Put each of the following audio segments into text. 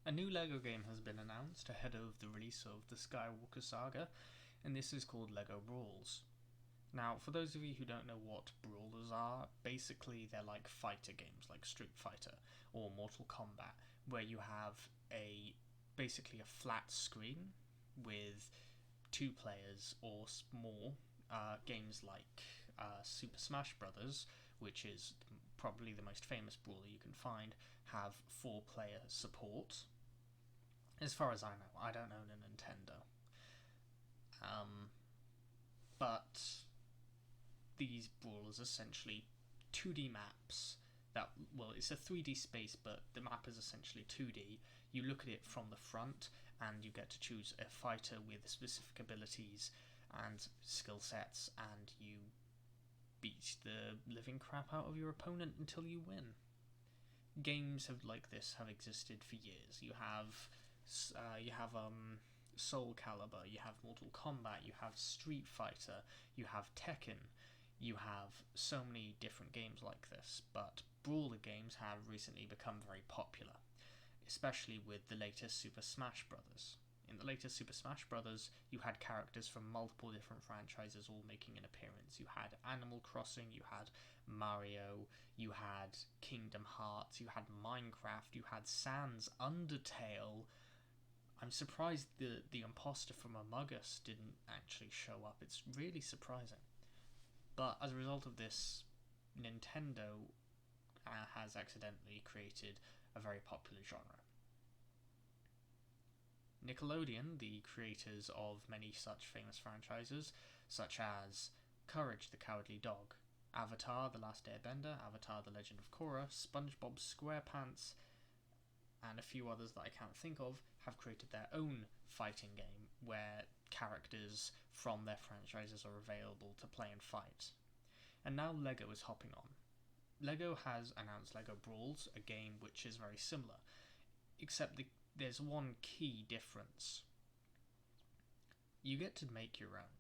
A new LEGO game has been announced ahead of the release of the Skywalker Saga, and this is called LEGO Brawls. Now, for those of you who don't know what brawlers are, basically they're like fighter games like Street Fighter or Mortal Kombat, where you have basically a flat screen with two players or more. Games like Super Smash Bros., which is probably the most famous brawler you can find, have four-player support. As far as I know, I don't own a Nintendo. Um, but these brawlers essentially 2D maps it's a 3D space, but the map is essentially 2D. You look at it from the front, and you get to choose a fighter with specific abilities and skill sets, and you beat the living crap out of your opponent until you win. Games like this have existed for years. You have Soul Calibur, you have Mortal Kombat, you have Street Fighter, you have Tekken, you have so many different games like this, but brawler games have recently become very popular, especially with the latest Super Smash Bros. In the latest Super Smash Bros., you had characters from multiple different franchises all making an appearance. You had Animal Crossing, you had Mario, you had Kingdom Hearts, you had Minecraft, you had Sans, Undertale. I'm surprised the imposter from Among Us didn't actually show up. It's really surprising. But as a result of this, Nintendo has accidentally created a very popular genre. Nickelodeon, the creators of many such famous franchises, such as Courage the Cowardly Dog, Avatar The Last Airbender, Avatar The Legend of Korra, SpongeBob SquarePants, and a few others that I can't think of, have created their own fighting game where characters from their franchises are available to play and fight. And now LEGO is hopping on. LEGO has announced LEGO Brawls, a game which is very similar, except there's one key difference. You get to make your own.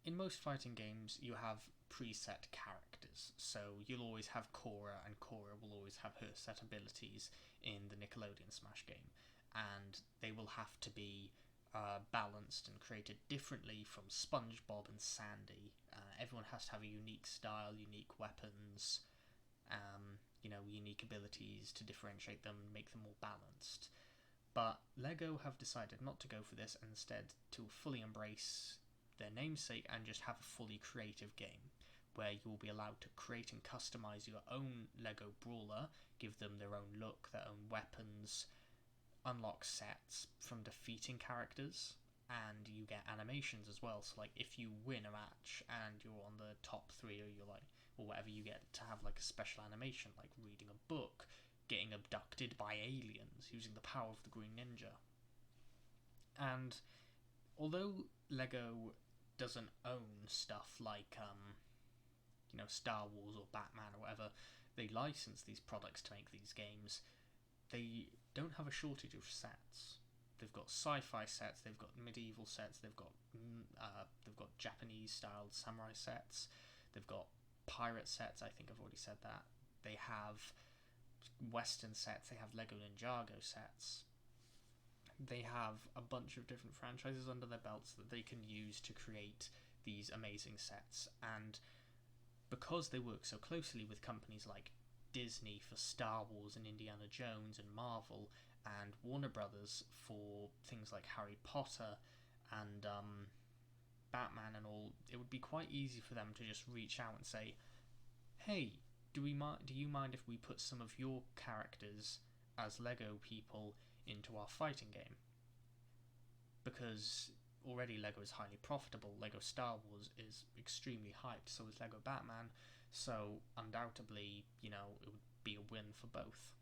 In most fighting games, you have preset characters, so you'll always have Korra, and Korra will always have her set abilities in the Nickelodeon Smash game, and they will have to be balanced and created differently from SpongeBob and Sandy. Everyone has to have a unique style, unique weapons, unique abilities to differentiate them and make them more balanced. But LEGO have decided not to go for this, and instead to fully embrace their namesake and just have a fully creative game where you will be allowed to create and customize your own LEGO brawler, give them their own look, their own weapons, unlock sets from defeating characters, and you get animations as well. So if you win a match and you're on the top 3, or whatever, you get to have a special animation, like reading a book, getting abducted by aliens using the power of the Green Ninja. And although LEGO doesn't own stuff like Star Wars or Batman or whatever, they license these products to make these games. They don't have a shortage of sets. They've got sci-fi sets, they've got medieval sets, they've got Japanese-styled samurai sets, they've got pirate sets. I think I've already said that. They have Western sets. They have Lego Ninjago sets. They have a bunch of different franchises under their belts that they can use to create these amazing sets. And because they work so closely with companies like Disney for Star Wars and Indiana Jones, and Marvel and Warner Brothers for things like Harry Potter and Batman and all, it would be quite easy for them to just reach out and say, hey, do you mind if we put some of your characters as Lego people into our fighting game? Because already Lego is highly profitable. Lego Star Wars is extremely hyped, so is Lego Batman, so undoubtedly, it would be a win for both.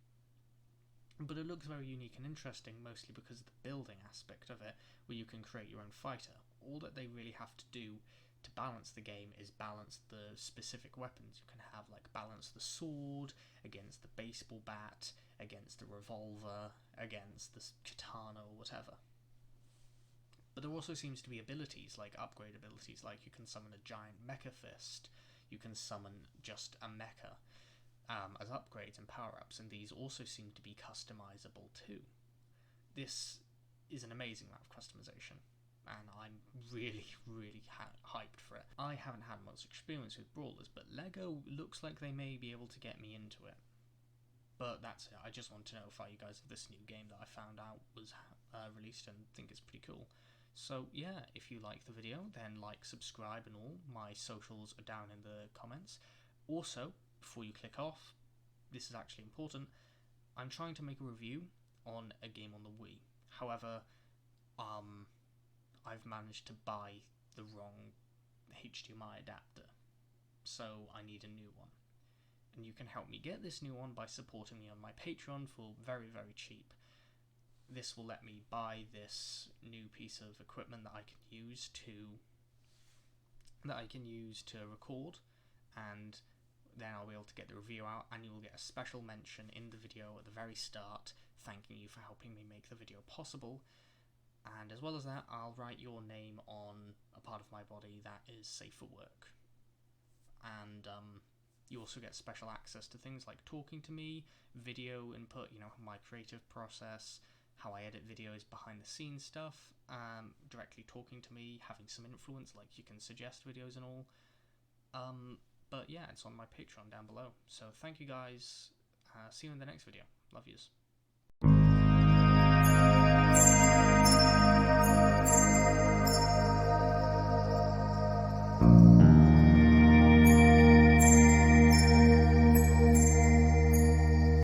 But it looks very unique and interesting, mostly because of the building aspect of it, where you can create your own fighter. All that they really have to do to balance the game is balance the specific weapons you can have, balance the sword against the baseball bat, against the revolver, against the katana or whatever. But there also seems to be abilities, upgrade abilities, you can summon a giant mecha fist, you can summon just a mecha. as upgrades and power-ups, and these also seem to be customizable too. This is an amazing amount of customization, and I'm really, really hyped for it. I haven't had much experience with Brawlers, but LEGO looks like they may be able to get me into it. But that's it. I just want to notify you guys of this new game that I found out was released and think it's pretty cool. So yeah, if you like the video, then like, subscribe and all. My socials are down in the comments. Also, before you click off, this is actually important, I'm trying to make a review on a game on the Wii. However, I've managed to buy the wrong HDMI adapter, so I need a new one. And you can help me get this new one by supporting me on my Patreon for very, very cheap. This will let me buy this new piece of equipment that I can use to record, and then I'll be able to get the review out, and you will get a special mention in the video at the very start, thanking you for helping me make the video possible. And as well as that, I'll write your name on a part of my body that is safe for work. And you also get special access to things like talking to me, video input, my creative process, how I edit videos, behind the scenes stuff, directly talking to me, having some influence, like you can suggest videos and all. But yeah, it's on my Patreon down below. So thank you guys. See you in the next video. Love yous.